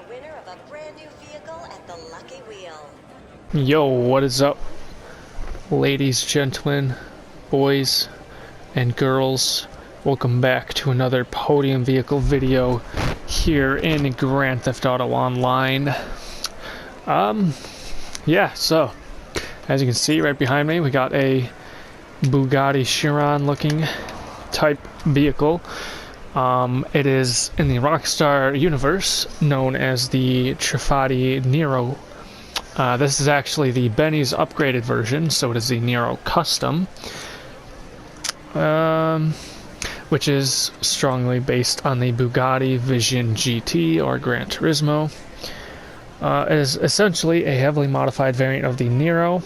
winner of a brand new vehicle at the Lucky Wheel. Yo, what is up, ladies, gentlemen, boys, and girls? Welcome back to another podium vehicle video here in Grand Theft Auto Online. Yeah, so as you can see right behind me, we got a Bugatti Chiron looking type vehicle. It is in the Rockstar universe known as the Truffade Nero. This is actually the Benny's upgraded version, so it is the Nero Custom, which is strongly based on the Bugatti Vision GT or Gran Turismo. It is essentially a heavily modified variant of the Nero,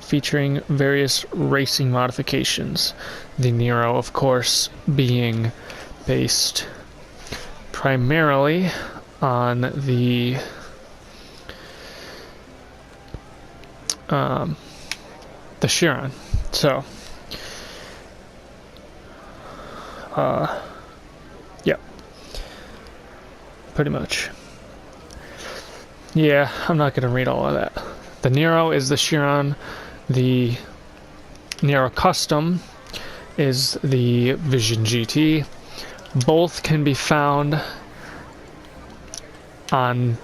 featuring various racing modifications. The Nero, of course, being based primarily on the Chiron. So, yeah, pretty much. Yeah, I'm not gonna read all of that. The Nero is the Chiron. The Nero Custom is the Vision GT. Both can be found on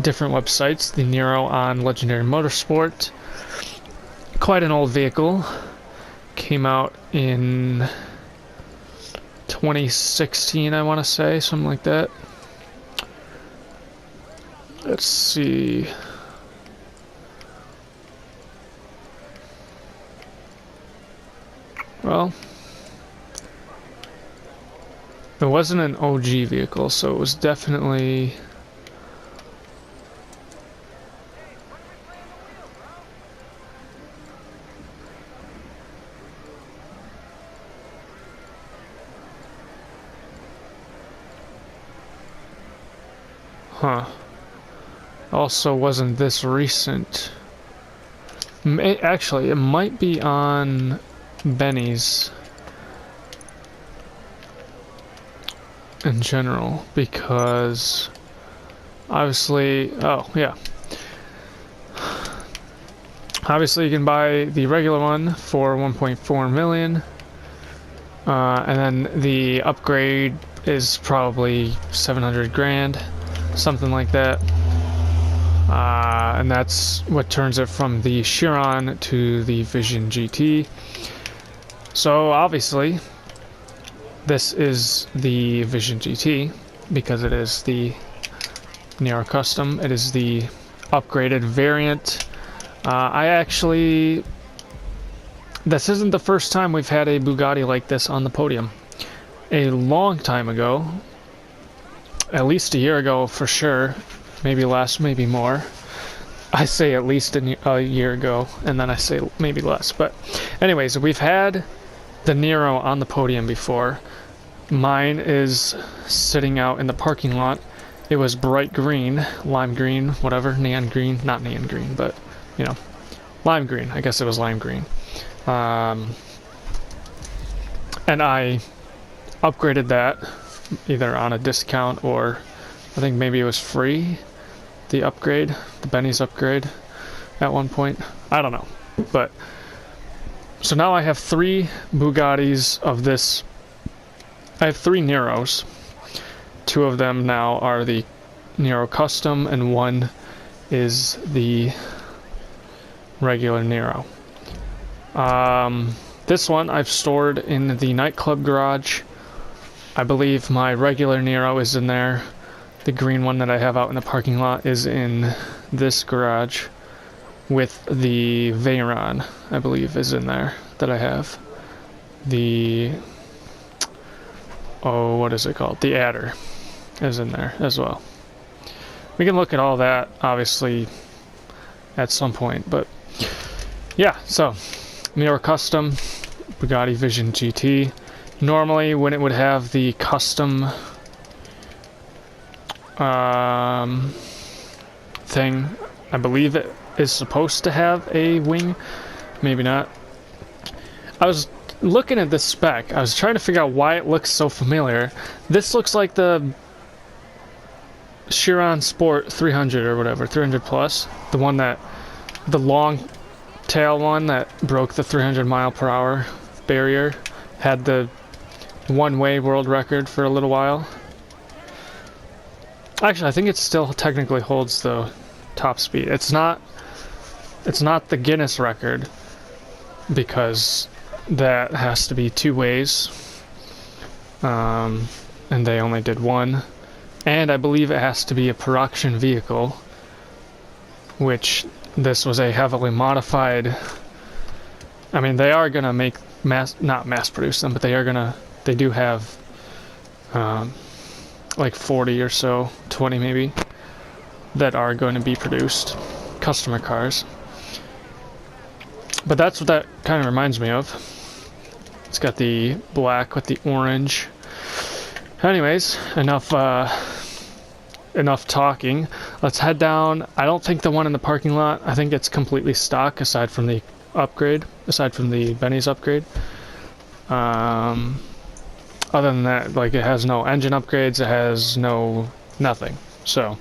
different websites. The Nero on Legendary Motorsport. Quite an old vehicle. Came out in 2016, I want to say, something like that. Let's see. Well, it wasn't an OG vehicle, so it was definitely... Huh. Also wasn't this recent. Actually, it might be on Benny's in general, because obviously, oh yeah, obviously you can buy the regular one for 1.4 million, and then the upgrade is probably 700 grand, something like that. And that's what turns it from the Chiron to the Vision GT. So obviously, this is the Vision GT because it is the Nero Custom. It is the upgraded variant. This isn't the first time we've had a Bugatti like this on the podium. A long time ago, at least a year ago for sure, maybe less, maybe more. I say at least a year ago, and then I say maybe less. But anyways, we've had the Nero on the podium before. Mine is sitting out in the parking lot. It was bright green, lime green, whatever, neon green. Not neon green, but, you know, lime green. I guess it was lime green. And I upgraded that either on a discount or I think maybe it was free. The upgrade, the Benny's upgrade at one point. I don't know. But so now I have 3 Bugattis of this. I have 3 Neros. 2 of them now are the Nero Custom and 1 is the regular Nero. This one I've stored in the nightclub garage. I believe my regular Nero is in there. The green one that I have out in the parking lot is in this garage with the Veyron, I believe, is in there that I have. The... oh, what is it called? The Adder is in there as well. We can look at all that, obviously, at some point, but yeah, so Nero Custom, Bugatti Vision GT. Normally, when it would have the custom thing, I believe it is supposed to have a wing, maybe not. I was looking at this spec, I was trying to figure out why it looks so familiar. This looks like the Chiron Sport 300 or whatever, 300 plus, the one that, the long tail one that broke the 300 mile per hour barrier, had the one-way world record for a little while. Actually, I think it still technically holds the top speed. It's not the Guinness record, because that has to be 2 ways, and they only did 1. And I believe it has to be a production vehicle, which this was a heavily modified. I mean, they are gonna make not mass produce them, but they do have like 40 or so, 20 maybe, that are going to be produced, customer cars. But that's what that kind of reminds me of. It's got the black with the orange. Anyways, enough talking. Let's head down. I don't think the one in the parking lot, I think it's completely stock aside from the upgrade, aside from the Benny's upgrade. Other than that, like, it has no engine upgrades, it has nothing. So,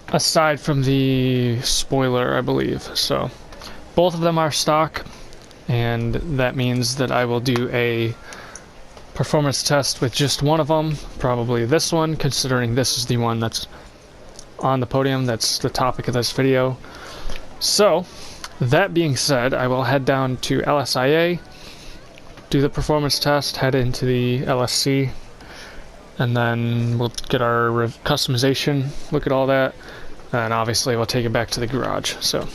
aside from the spoiler, I believe. So, both of them are stock, and that means that I will do a performance test with just one of them, probably this one, considering this is the one that's on the podium, that's the topic of this video. So, that being said, I will head down to LSIA, do the performance test, head into the LSC, and then we'll get our customization, look at all that, and obviously we'll take it back to the garage. So,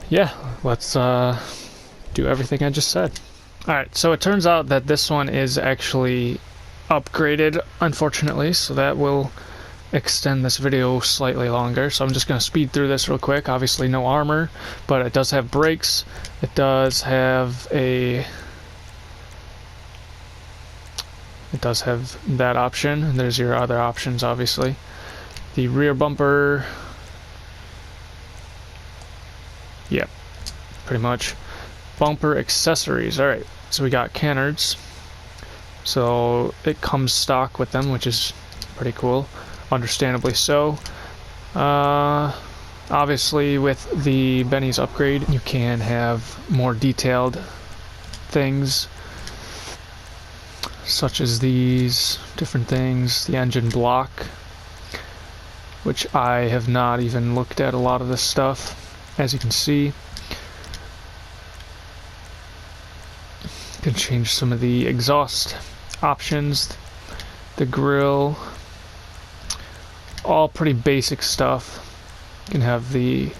yeah, let's do everything I just said. Alright, so it turns out that this one is actually upgraded, unfortunately, so that will extend this video slightly longer. So I'm just going to speed through this real quick. Obviously no armor, but it does have brakes. It does have that option, and there's your other options, obviously. The rear bumper, yep, pretty much. Bumper accessories. Alright, so we got canards, so it comes stock with them, which is pretty cool, understandably so. Obviously with the Benny's upgrade you can have more detailed things, such as these different things, the engine block, which I have not even looked at a lot of this stuff, as you can see. Can change some of the exhaust options, the grille, all pretty basic stuff. You can have the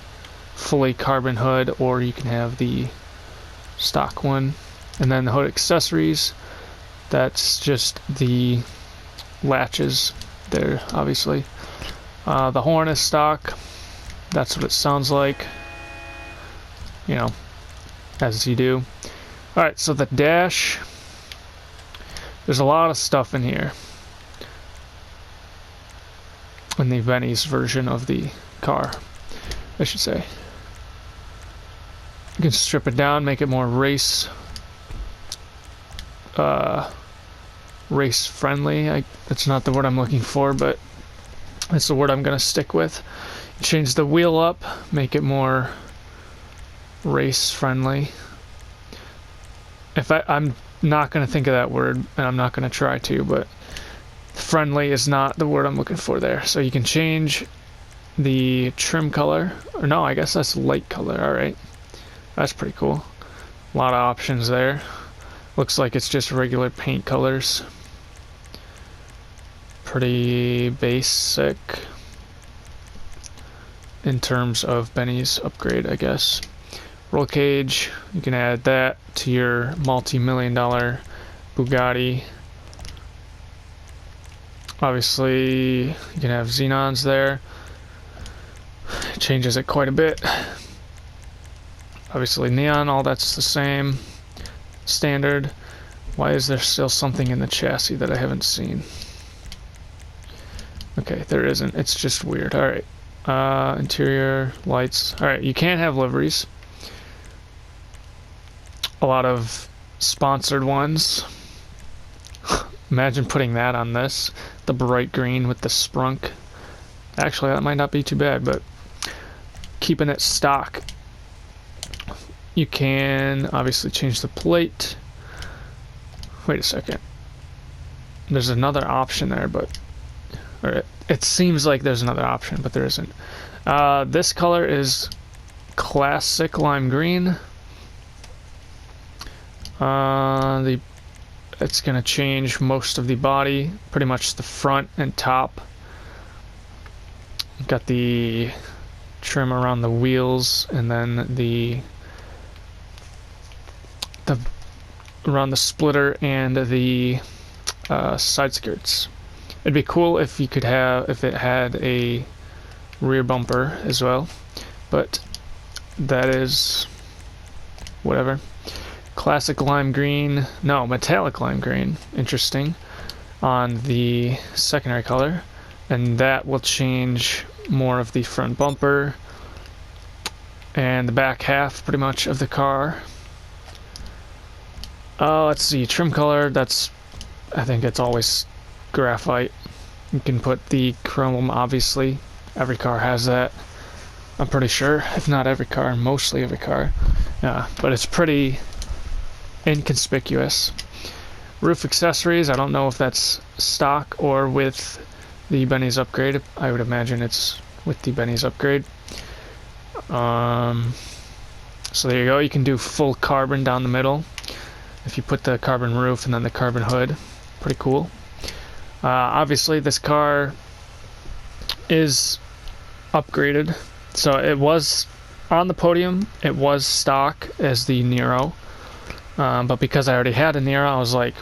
fully carbon hood, or you can have the stock one. And then the hood accessories, that's just the latches there, obviously. The horn is stock, that's what it sounds like, you know, as you do. Alright, so the dash, there's a lot of stuff in here in the Benny's version of the car, I should say. You can strip it down, make it more race friendly. That's not the word I'm looking for, but that's the word I'm gonna stick with. Change the wheel up, make it more race friendly. I'm not going to think of that word, and I'm not going to try to, but friendly is not the word I'm looking for there. So you can change the trim color, or no, I guess that's light color. Alright, that's pretty cool. A lot of options there. Looks like it's just regular paint colors. Pretty basic in terms of Benny's upgrade, I guess. Roll cage, you can add that to your multi-million-dollar Bugatti. Obviously, you can have xenons there. It changes it quite a bit. Obviously, neon, all that's the same. Standard. Why is there still something in the chassis that I haven't seen? Okay, there isn't. It's just weird. Alright. Interior, lights. Alright, you can't have liveries. A lot of sponsored ones. Imagine putting that on this, the bright green with the sprunk. Actually, that might not be too bad, but keeping it stock. You can obviously change the plate. Wait a second. There's another option there, but or it seems like there's another option, but there isn't. This color is classic lime green. It's gonna change most of the body, pretty much the front and top. Got the trim around the wheels, and then the around the splitter and the side skirts. It'd be cool if you could have if it had a rear bumper as well, but that is whatever. Classic lime green, no, metallic lime green, interesting, on the secondary color, and that will change more of the front bumper and the back half pretty much of the car. Let's see, trim color, I think it's always graphite. You can put the chrome, obviously. Every car has that, I'm pretty sure. If not every car, mostly every car. Yeah, but it's pretty inconspicuous. Roof accessories, I don't know if that's stock or with the Benny's upgrade. I would imagine it's with the Benny's upgrade. So there you go, you can do full carbon down the middle if you put the carbon roof and then the carbon hood. Pretty cool. Obviously this car is upgraded, so it was on the podium, it was stock as the Nero, but because I already had a Nero, I was like,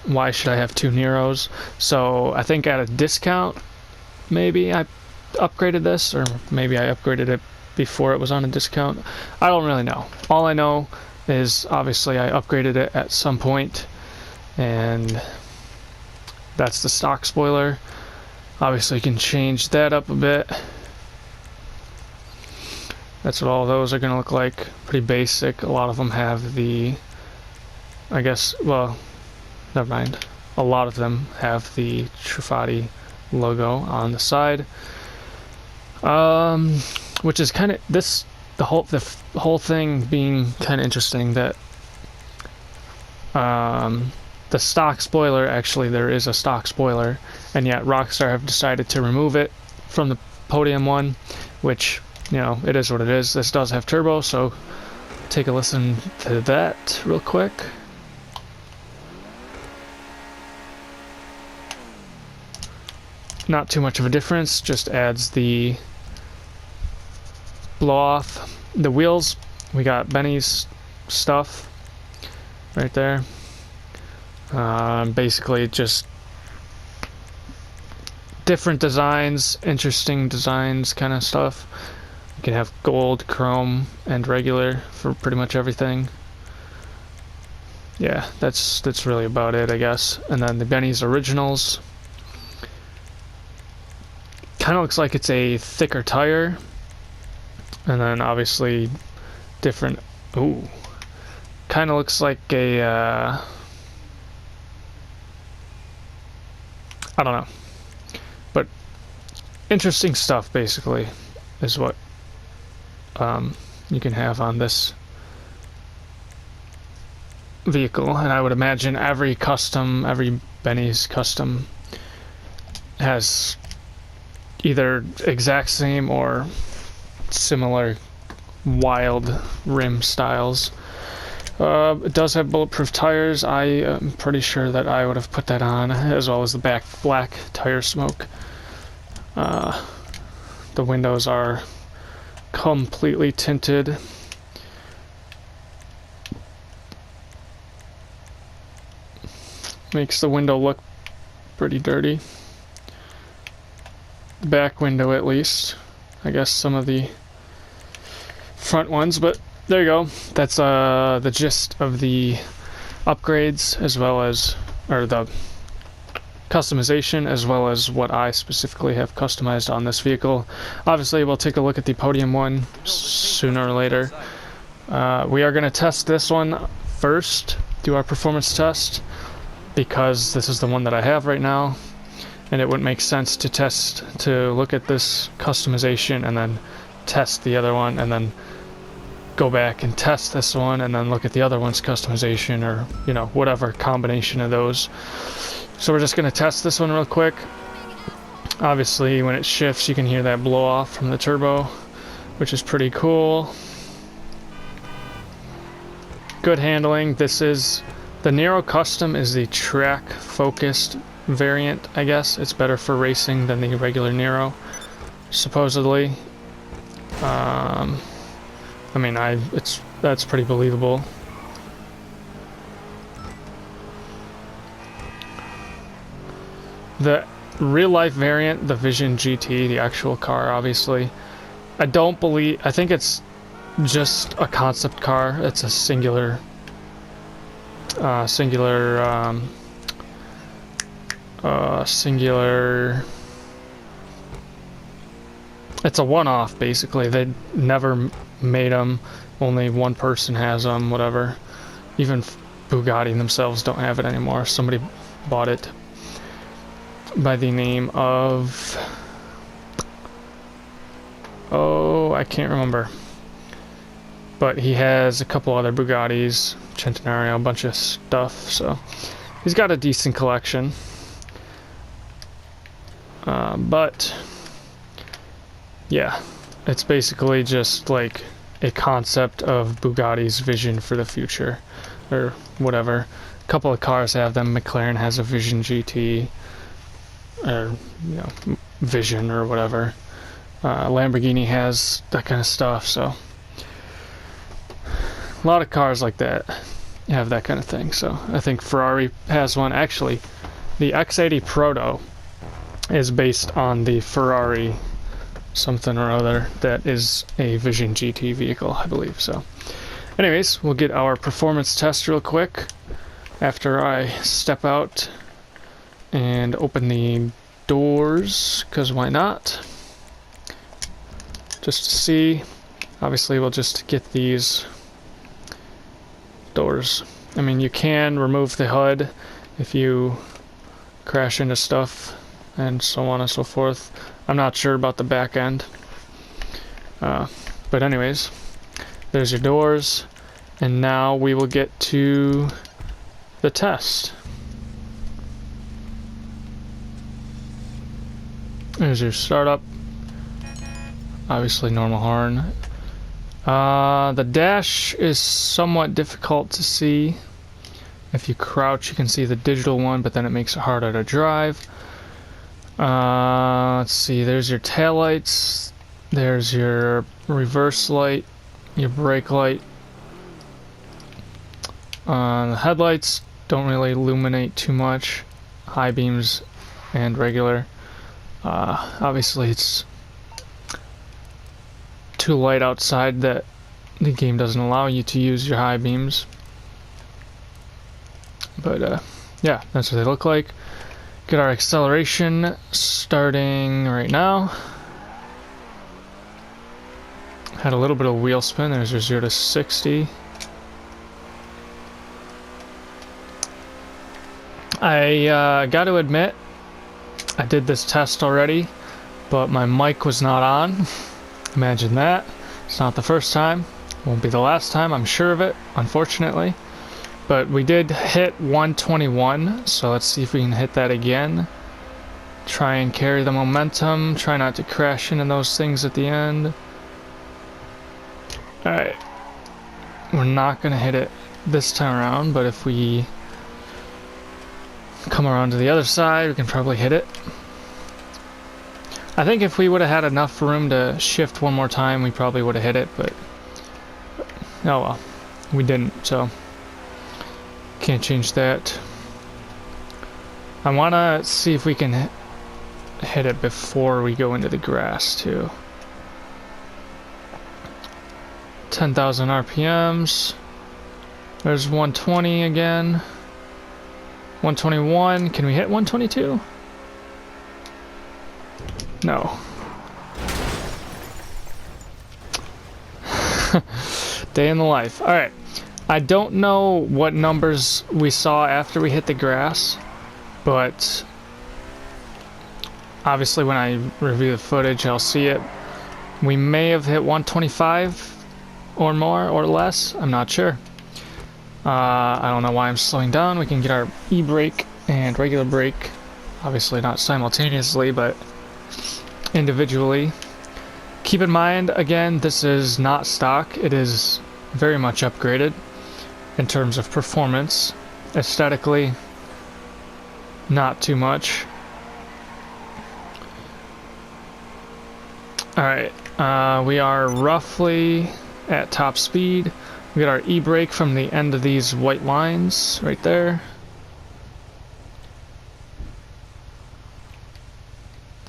why should I have two Neros? So I think at a discount maybe I upgraded this, or maybe I upgraded it before it was on a discount. I don't really know. All I know is obviously I upgraded it at some point, and that's the stock spoiler. Obviously you can change that up a bit. That's what all those are going to look like. Pretty basic. A lot of them have the, I guess, well, never mind. A lot of them have the Truffade logo on the side. Which is kind of the whole thing being kind of interesting, that the stock spoiler, actually there is a stock spoiler, and yet Rockstar have decided to remove it from the podium one, which, you know, it is what it is. This does have turbo, so take a listen to that real quick. Not too much of a difference, just adds the blow off. The wheels, we got Benny's stuff right there. Basically just different designs, interesting designs kind of stuff. You can have gold, chrome, and regular for pretty much everything. Yeah, that's really about it, I guess. And then the Benny's Originals. Kind of looks like it's a thicker tire. And then obviously different, ooh. Kind of looks like a, I don't know. But interesting stuff, basically, is what you can have on this vehicle. And I would imagine every Benny's custom has either exact same or similar wild rim styles. It does have bulletproof tires. I am pretty sure that I would have put that on, as well as the black tire smoke. The windows are completely tinted. Makes the window look pretty dirty. The back window, at least. I guess some of the front ones, but there you go. That's the gist of the upgrades, as well as, or the customization, as well as what I specifically have customized on this vehicle. Obviously, we'll take a look at the podium one sooner or later. We are going to test this one first, do our performance test, because this is the one that I have right now, and it wouldn't make sense to look at this customization and then test the other one, and then go back and test this one, and then look at the other one's customization, or, you know, whatever combination of those. So we're just going to test this one real quick. Obviously, when it shifts, you can hear that blow off from the turbo, which is pretty cool. Good handling. This is the Nero Custom is the track focused variant, I guess. It's better for racing than the regular Nero, supposedly. I mean, that's pretty believable. The real life variant, the Vision GT, the actual car, obviously, I think it's just a concept car. It's a singular it's a one-off, basically. They never made them. Only one person has them, whatever. Even Bugatti themselves don't have it anymore. Somebody bought it by the name of... oh, I can't remember. But he has a couple other Bugattis, Centenario, a bunch of stuff, so he's got a decent collection. But yeah, it's basically just like a concept of Bugatti's vision for the future, or whatever. A couple of cars have them. McLaren has a Vision GT, or, you know, Vision or whatever. Lamborghini has that kind of stuff, so a lot of cars like that have that kind of thing. So I think Ferrari has one. Actually, the X80 Proto is based on the Ferrari something or other that is a Vision GT vehicle, I believe. So anyways, we'll get our performance test real quick after I step out and open the doors, because why not? Just to see. Obviously, we'll just get these doors. I mean, you can remove the HUD if you crash into stuff and so on and so forth. I'm not sure about the back end. But anyways, there's your doors. And now we will get to the test. There's your startup. Obviously normal horn. The dash is somewhat difficult to see. If you crouch, you can see the digital one, but then it makes it harder to drive. Let's see, there's your taillights, there's your reverse light, your brake light. The headlights don't really illuminate too much. High beams and regular. Obviously it's too light outside that the game doesn't allow you to use your high beams. But yeah, that's what they look like. Get our acceleration starting right now. Had a little bit of wheel spin. There's your 0 to 60. I got to admit, I did this test already, but my mic was not on. Imagine that. It's not the first time. Won't be the last time, I'm sure of it, unfortunately. But we did hit 121, so let's see if we can hit that again. Try and carry the momentum. Try not to crash into those things at the end. Alright. We're not going to hit it this time around, but if we come around to the other side, we can probably hit it. I think if we would have had enough room to shift one more time, we probably would have hit it, but oh well. We didn't, so can't change that. I want to see if we can hit it before we go into the grass too. 10,000 RPMs. There's 120 again. 121. Can we hit 122? No. Day in the life. Alright. I don't know what numbers we saw after we hit the grass, but obviously when I review the footage I'll see it. We may have hit 125 or more or less, I'm not sure. I don't know why I'm slowing down. We can get our e-brake and regular brake, obviously not simultaneously but individually. Keep in mind, again, this is not stock. It is very much upgraded in terms of performance. Aesthetically, not too much. Alright, we are roughly at top speed. We got our e-brake from the end of these white lines right there.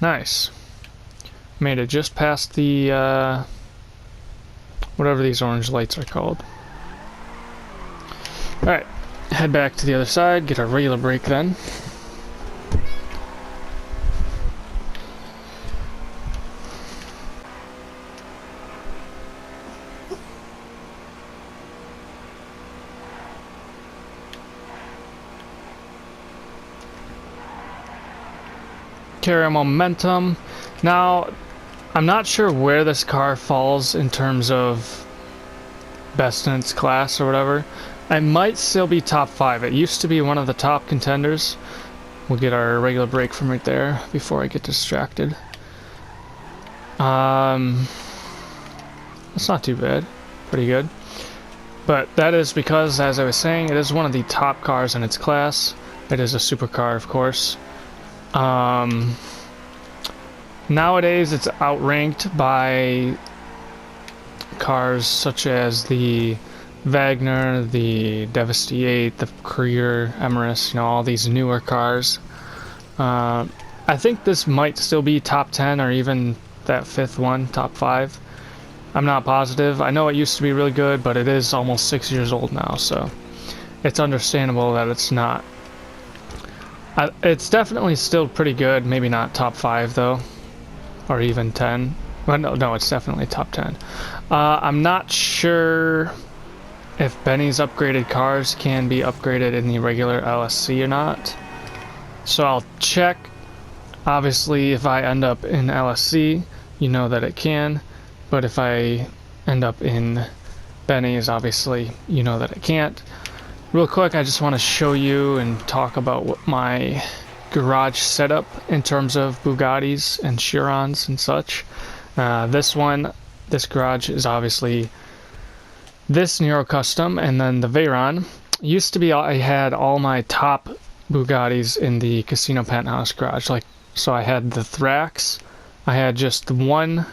Nice. Made it just past the, whatever these orange lights are called. Alright, head back to the other side, get our regular brake then. Carry our momentum. Now, I'm not sure where this car falls in terms of best in its class or whatever. I might still be top 5. It used to be one of the top contenders. We'll get our regular brake from right there before I get distracted. That's not too bad. Pretty good. But that is because, as I was saying, it is one of the top cars in its class. It is a supercar, of course. Nowadays it's outranked by cars such as the Wagner, the Devasty 8, the Courier, Emirates, you know, all these newer cars. I think this might still be top 10 or even that 5th one, top 5. I'm not positive. I know it used to be really good, but it is almost 6 years old now, so it's understandable that it's not. It's definitely still pretty good, maybe not top 5 though, or even 10. Well, no, it's definitely top 10. I'm not sure if Benny's upgraded cars can be upgraded in the regular LSC or not. So I'll check. Obviously, if I end up in LSC, you know that it can. But if I end up in Benny's, obviously, you know that it can't. Real quick, I just want to show you and talk about what my garage setup in terms of Bugattis and Chirons and such. This garage is obviously this Nero Custom, and then the Veyron. Used to be I had all my top Bugattis in the Casino Penthouse garage. So I had the Thrax, I had just one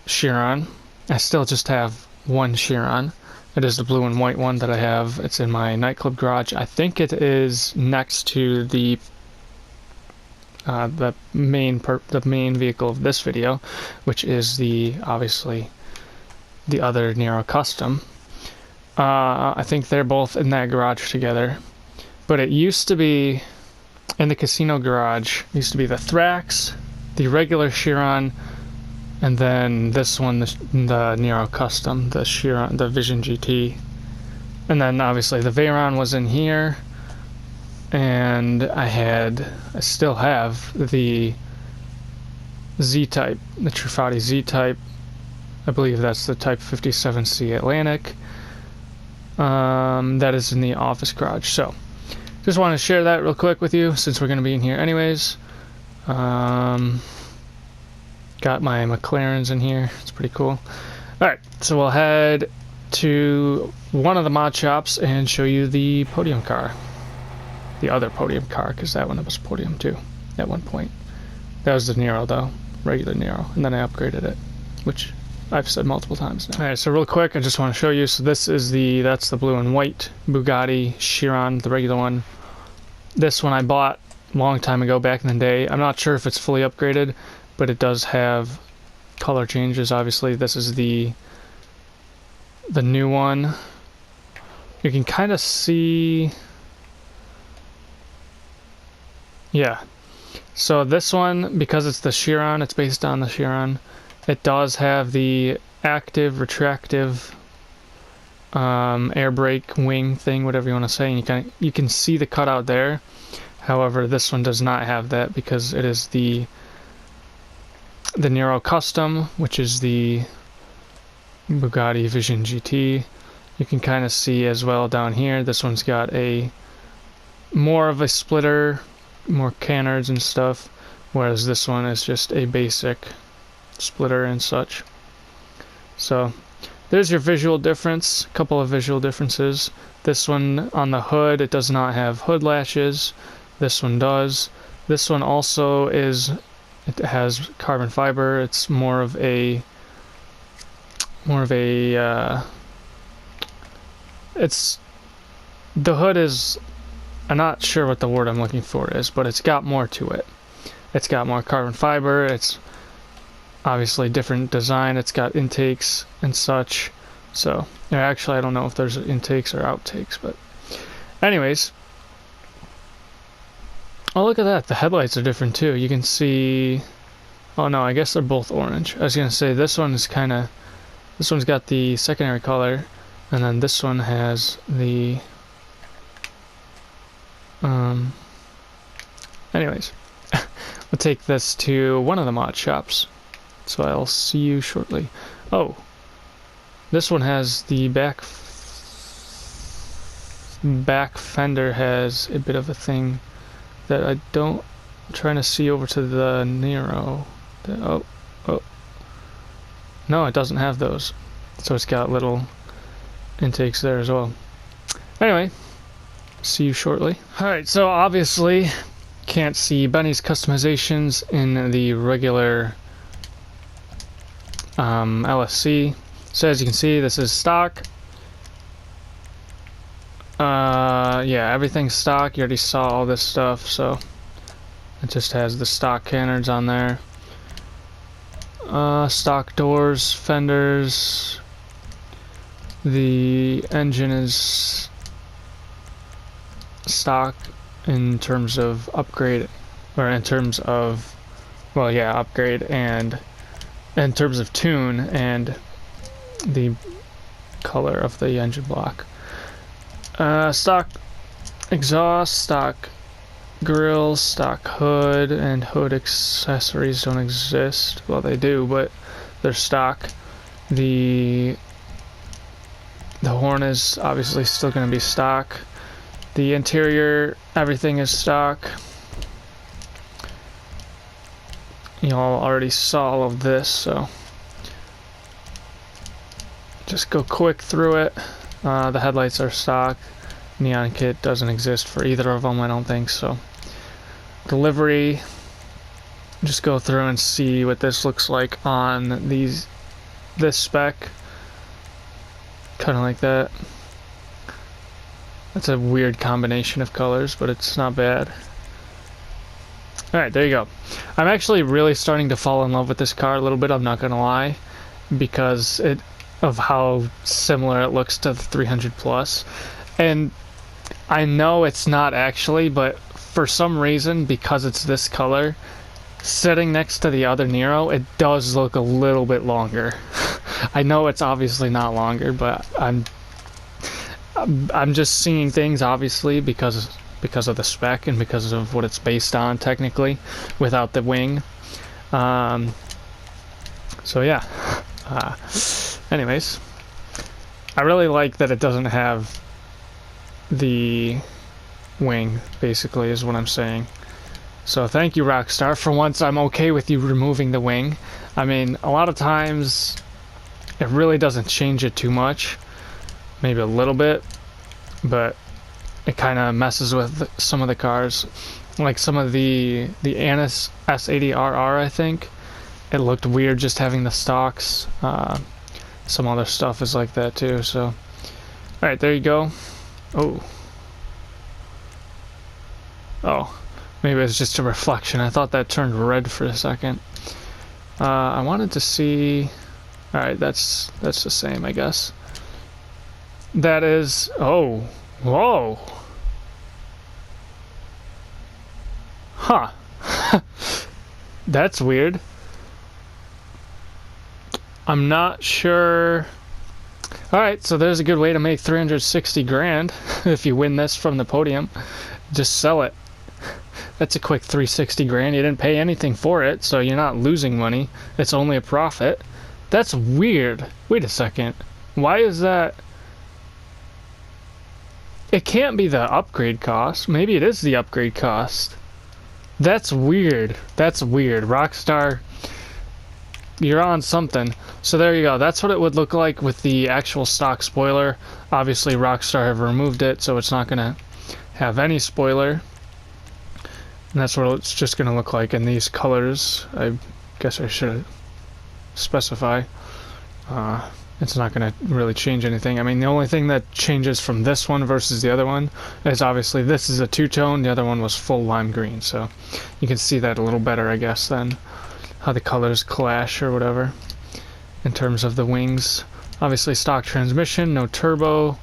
Chiron. I still just have one Chiron. It is the blue and white one that I have. It's in my nightclub garage. I think it is next to the main vehicle of this video, which is obviously the other Nero Custom. I think they're both in that garage together. But it used to be in the casino garage. It used to be the Thrax, the regular Chiron, and then this one, the Nero Custom, the Chiron, the Vision GT. And then obviously the Veyron was in here. And I still have the Z-Type, the Truffade Z-Type. I believe that's the Type 57C Atlantic. That is in the office garage. So, just want to share that real quick with you since we're going to be in here anyways. Got my McLarens in here. It's pretty cool. Alright, so we'll head to one of the mod shops and show you the podium car. The other podium car, because that one was podium too at one point. That was the Nero though, regular Nero, and then I upgraded it, which I've said multiple times now. Alright, so real quick, I just want to show you. So this is that's the blue and white Bugatti Chiron, the regular one. This one I bought a long time ago, back in the day. I'm not sure if it's fully upgraded, but it does have color changes. Obviously, this is the new one. You can kind of see, yeah. So this one, because it's the Chiron, it's based on the Chiron. It does have the active retractive air brake wing thing, whatever you want to say, and you can see the cutout there. However, this one does not have that because it is the Nero Custom, which is the Bugatti Vision GT. You can kind of see as well down here, this one's got more of a splitter, more canards and stuff, whereas this one is just a basic splitter and such. So there's your visual difference, a couple of visual differences. This one on the hood, it does not have hood latches. This one does. This one also it has carbon fiber. It's it's, the hood is, I'm not sure what the word I'm looking for is, but it's got more to it. It's got more carbon fiber, it's obviously different design, it's got intakes and such. So, actually I don't know if there's intakes or outtakes, but anyways. Oh, look at that, the headlights are different too. You can see, oh no, I guess they're both orange. I was gonna say this one's got the secondary color, and then this one has the anyways, we'll take this to one of the mod shops, so I'll see you shortly. Oh, this one has the back fender has a bit of a thing that I'm trying to see over to the Nero. Oh, no, it doesn't have those, so it's got little intakes there as well. Anyway, see you shortly. Alright, so obviously can't see Benny's customizations in the regular LSC. So as you can see, this is stock. Yeah, everything's stock. You already saw all this stuff, so it just has the stock canards on there. Stock doors, fenders. The engine is stock in terms of upgrade, or in terms of, well, yeah, upgrade, and in terms of tune and the color of the engine block. Stock exhaust, stock grills, stock hood, and hood accessories don't exist. Well, they do, but they're stock. The horn is obviously still going to be stock. The interior, everything is stock. You all already saw all of this, so just go quick through it. The headlights are stock. Neon kit doesn't exist for either of them, I don't think so. Delivery, just go through and see what this looks like on this spec. Kind of like that. That's a weird combination of colors, but it's not bad. Alright, there you go. I'm actually really starting to fall in love with this car a little bit, I'm not gonna lie, because of how similar it looks to the 300 Plus. And I know it's not actually, but for some reason, because it's this color, sitting next to the other Nero, it does look a little bit longer. I know it's obviously not longer, but I'm just seeing things obviously because of the spec and because of what it's based on technically, without the wing. So yeah. Anyways, I really like that it doesn't have the wing, basically, is what I'm saying. So thank you, Rockstar. For once, I'm okay with you removing the wing. I mean, a lot of times it really doesn't change it too much, maybe a little bit, but it kind of messes with some of the cars, like some of the Annis S80RR. I think it looked weird just having the stocks. Some other stuff is like that too. So, all right, there you go. Oh, maybe it's just a reflection. I thought that turned red for a second. I wanted to see. All right, that's the same, I guess. That is. Oh, whoa. Huh. That's weird. I'm not sure Alright, so there's a good way to make 360 grand if you win this from the podium. Just sell it. That's a quick 360 grand. You didn't pay anything for it, so you're not losing money. It's only a profit. That's weird. Wait a second. Why is that? It can't be the upgrade cost. Maybe it is the upgrade cost. That's weird. That's weird. Rockstar, you're on something. So there you go. That's what it would look like with the actual stock spoiler. Obviously, Rockstar have removed it, so it's not going to have any spoiler. And that's what it's just going to look like in these colors. I guess I should specify. It's not going to really change anything. I mean, the only thing that changes from this one versus the other one is obviously this is a two-tone, the other one was full lime green. So you can see that a little better, I guess, than how the colors clash or whatever in terms of the wings. Obviously stock transmission, no turbo.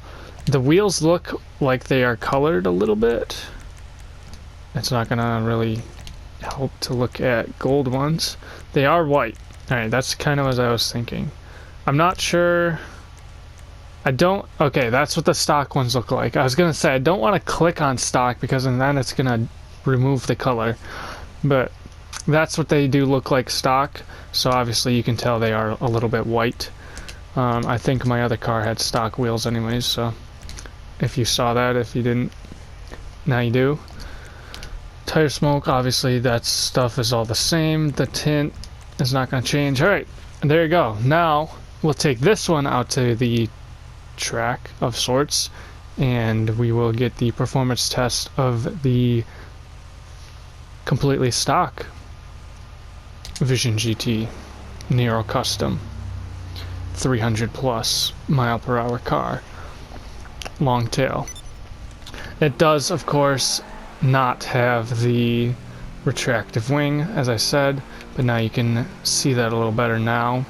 The wheels look like they are colored a little bit. It's not gonna really help to look at gold ones. They are white. Alright, that's kind of as I was thinking. I'm not sure. Okay, that's what the stock ones look like. I was gonna say, I don't want to click on stock because then it's gonna remove the color. But that's what they do look like stock. So obviously you can tell they are a little bit white. I think my other car had stock wheels anyways, so if you saw that, if you didn't, now you do. Tire smoke, obviously that stuff is all the same. The tint is not going to change. Alright, there you go. Now we'll take this one out to the track of sorts and we will get the performance test of the completely stock Vision GT Nero Custom 300 plus mile per hour car, long tail. It does, of course, not have the retractive wing, as I said, but now you can see that a little better now.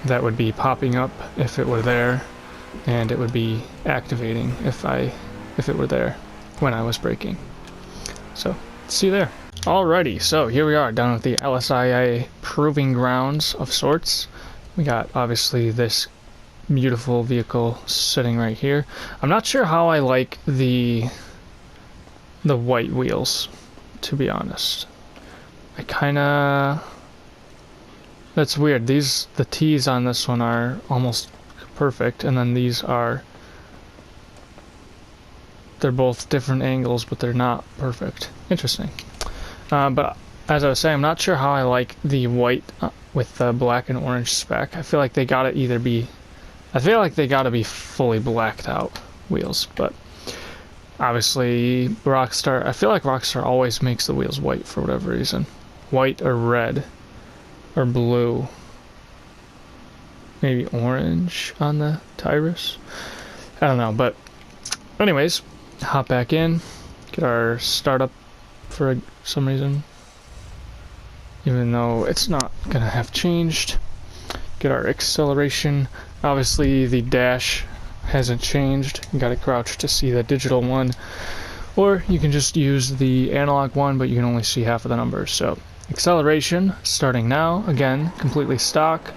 That would be popping up if it were there, and it would be activating if it were there when I was braking. So, see you there. Alrighty, so here we are down at the LSIA proving grounds of sorts. We got obviously this beautiful vehicle sitting right here. I'm not sure how I like the white wheels, to be honest. I kinda... That's weird. The T's on this one are almost perfect, and then these are... They're both different angles, but they're not perfect. Interesting. But as I was saying, I'm not sure how I like the white with the black and orange spec. I feel like they gotta be fully blacked out wheels, but obviously Rockstar, I feel like Rockstar always makes the wheels white for whatever reason. White or red or blue. Maybe orange on the Tyrus. I don't know, but anyways, hop back in, get our startup for some reason, even though it's not gonna have changed. Get our acceleration. Obviously the dash hasn't changed. You gotta crouch to see the digital one, or you can just use the analog one, but you can only see half of the numbers. So acceleration starting now, again completely stock.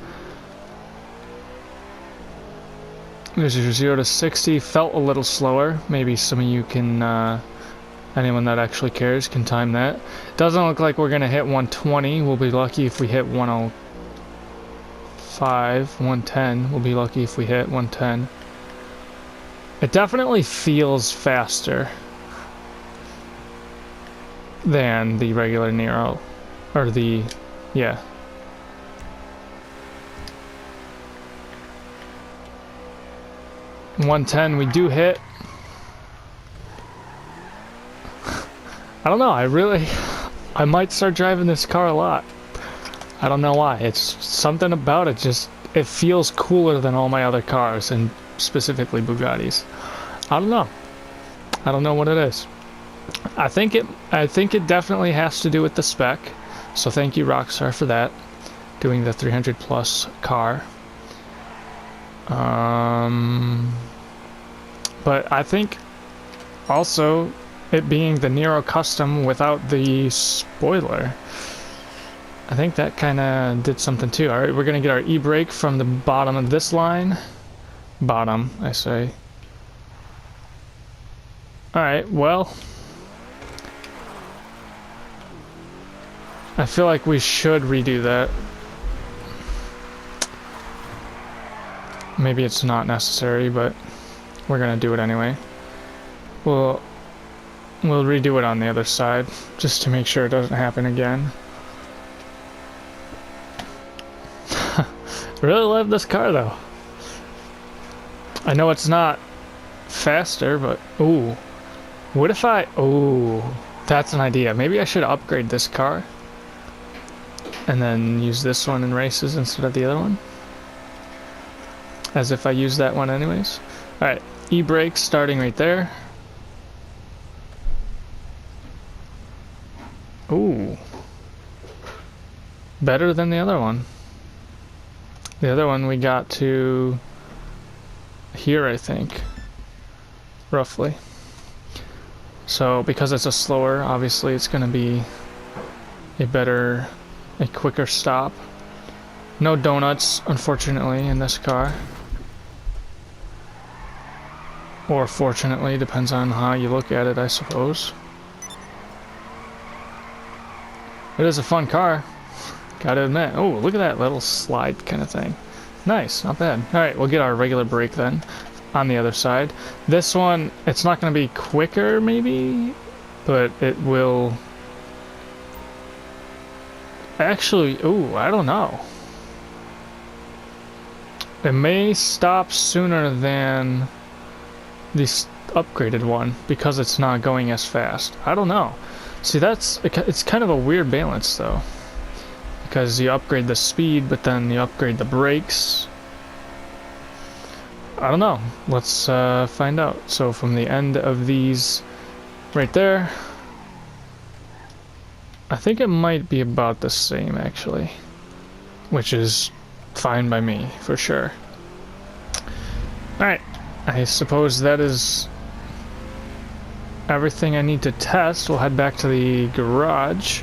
There's your 0 to 60. Felt a little slower. Maybe some of you can anyone that actually cares can time that. Doesn't look like we're gonna hit 120. We'll be lucky if we hit 105, 110. We'll be lucky if we hit 110. It definitely feels faster than the regular Nero, or the, yeah. $110 we do hit. I don't know, I might start driving this car a lot. I don't know why. It's something about it, it feels cooler than all my other cars, and specifically Bugattis. I don't know. I don't know what it is. I think it definitely has to do with the spec. So thank you Rockstar for that. Doing the 300 plus car. But I think also it being the Nero Custom without the spoiler, I think that kind of did something too. Alright, we're going to get our e-brake from the bottom of this line. Bottom, I say. Alright, well. I feel like we should redo that. Maybe it's not necessary, but we're gonna do it anyway. We'll redo it on the other side, just to make sure it doesn't happen again. Really love this car though. I know it's not faster, but ooh. What if ooh, that's an idea. Maybe I should upgrade this car and then use this one in races instead of the other one. As if I use that one anyways. Alright, e-brake starting right there. Ooh. Better than the other one. The other one we got to here, I think. Roughly. So, because it's a slower, obviously it's going to be a quicker stop. No donuts, unfortunately, in this car. Or fortunately, depends on how you look at it, I suppose. It is a fun car, gotta admit. Oh, look at that little slide kind of thing. Nice, not bad. Alright, we'll get our regular brake then, on the other side. This one, it's not gonna be quicker, maybe, but it will... Actually, ooh, I don't know. It may stop sooner than the upgraded one, because it's not going as fast. I don't know. See, it's kind of a weird balance though, because you upgrade the speed, but then you upgrade the brakes. I don't know. Let's find out. So from the end of these right there, I think it might be about the same actually, which is fine by me for sure. Alright, I suppose that is everything I need to test. We'll head back to the garage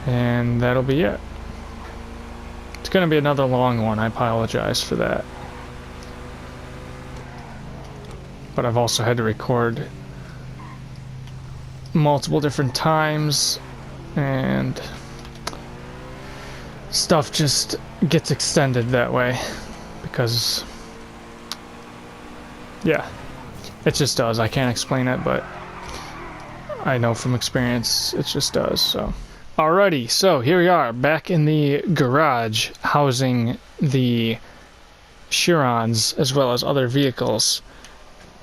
and that'll be it. It's gonna be another long one, I apologize for that. But I've also had to record multiple different times and stuff just gets extended that way because yeah, it just does. I can't explain it, but I know from experience it just does. So alrighty, so here we are back in the garage housing the Chirons as well as other vehicles.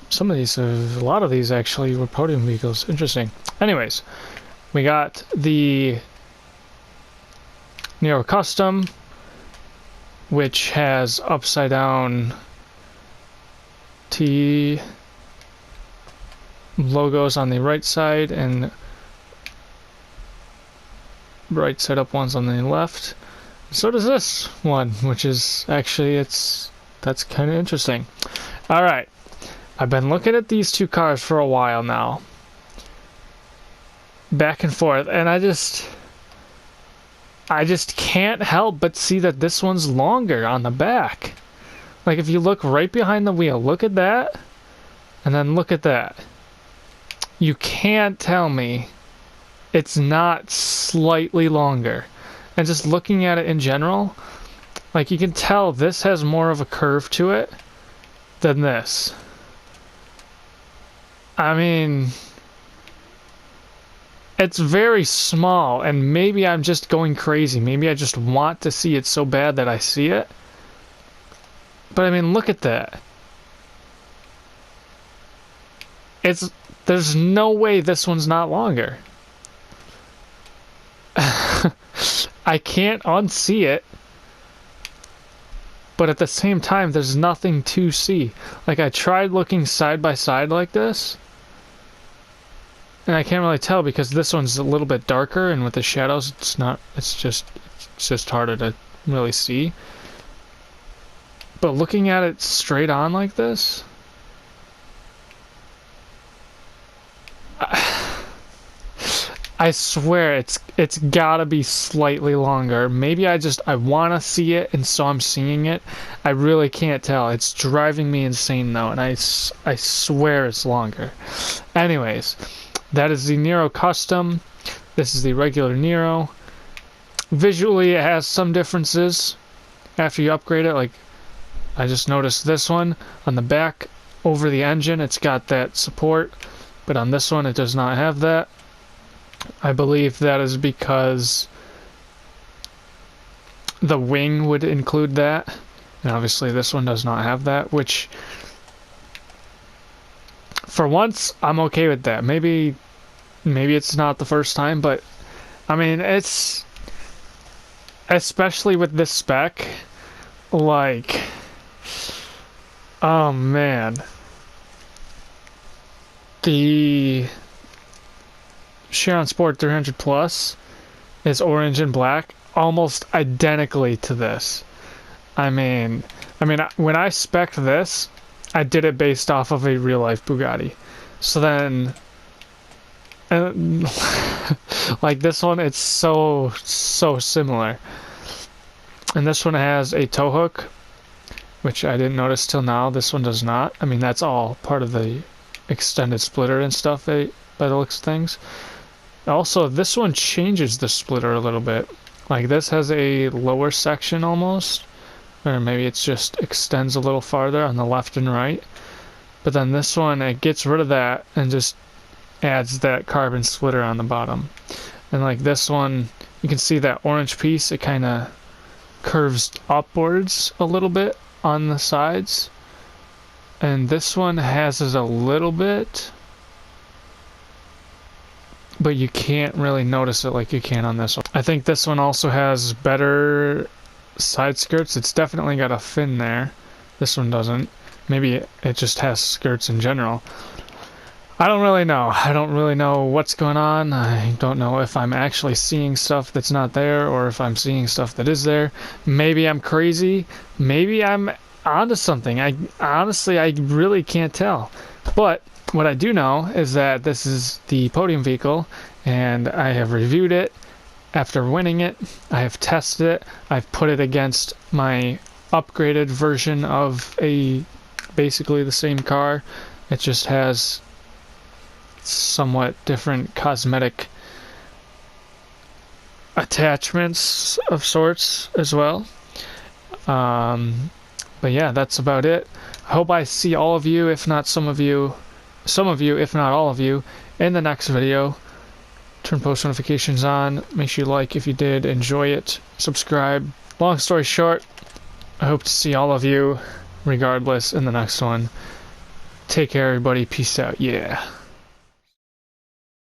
Some of these, a lot of these actually were podium vehicles. Interesting. Anyways, we got the Nero Custom, which has upside down T logos on the right side and right side up ones on the left. So does this one, which is actually, that's kind of interesting. All right. I've been looking at these two cars for a while now, back and forth, and I just can't help but see that this one's longer on the back. Like if you look right behind the wheel, look at that, and then look at that. You can't tell me it's not slightly longer. And just looking at it in general, like you can tell this has more of a curve to it than this. I mean, it's very small, and maybe I'm just going crazy. Maybe I just want to see it so bad that I see it. But I mean, look at that. There's no way this one's not longer. I can't unsee it. But at the same time, there's nothing to see. Like, I tried looking side by side like this, and I can't really tell because this one's a little bit darker, and with the shadows, it's just harder to really see. But looking at it straight on like this, I swear it's gotta be slightly longer. Maybe I want to see it, and so I'm seeing it. I really can't tell. It's driving me insane though, and I swear it's longer. Anyways, that is the Nero Custom. This is the regular Nero. Visually, it has some differences after you upgrade it. Like, I just noticed this one on the back over the engine, it's got that support, but on this one, it does not have that. I believe that is because the wing would include that, and obviously this one does not have that, which, for once, I'm okay with that. Maybe it's not the first time, but, I mean, it's... especially with this spec, like, oh man, the Chiron Sport 300 Plus is orange and black, almost identically to this. I mean, when I spec'd this, I did it based off of a real life Bugatti. So then, like this one, it's so similar. And this one has a tow hook, which I didn't notice till now. This one does not. I mean, that's all part of the extended splitter and stuff, by the looks of things. Also, this one changes the splitter a little bit. Like, this has a lower section almost, or maybe it just extends a little farther on the left and right. But then this one, it gets rid of that and just adds that carbon splitter on the bottom. And like this one, you can see that orange piece, it kind of curves upwards a little bit on the sides. And this one has it a little bit, but you can't really notice it like you can on this one. I think this one also has better side skirts. It's definitely got a fin there. This one doesn't. Maybe it just has skirts in general. I don't really know. I don't really know what's going on. I don't know if I'm actually seeing stuff that's not there or if I'm seeing stuff that is there. Maybe I'm crazy. Maybe I'm onto something. I really can't tell. But what I do know is that this is the podium vehicle, and I have reviewed it after winning it. I have tested it. I've put it against my upgraded version of basically the same car. It just has somewhat different cosmetic attachments of sorts as well. But yeah, that's about it. I hope I see all of you, if not some of you, if not all of you, in the next video. Turn post notifications on. Make sure you like if you did enjoy it. Subscribe. Long story short, I hope to see all of you regardless in the next one. Take care, everybody. Peace out. Yeah.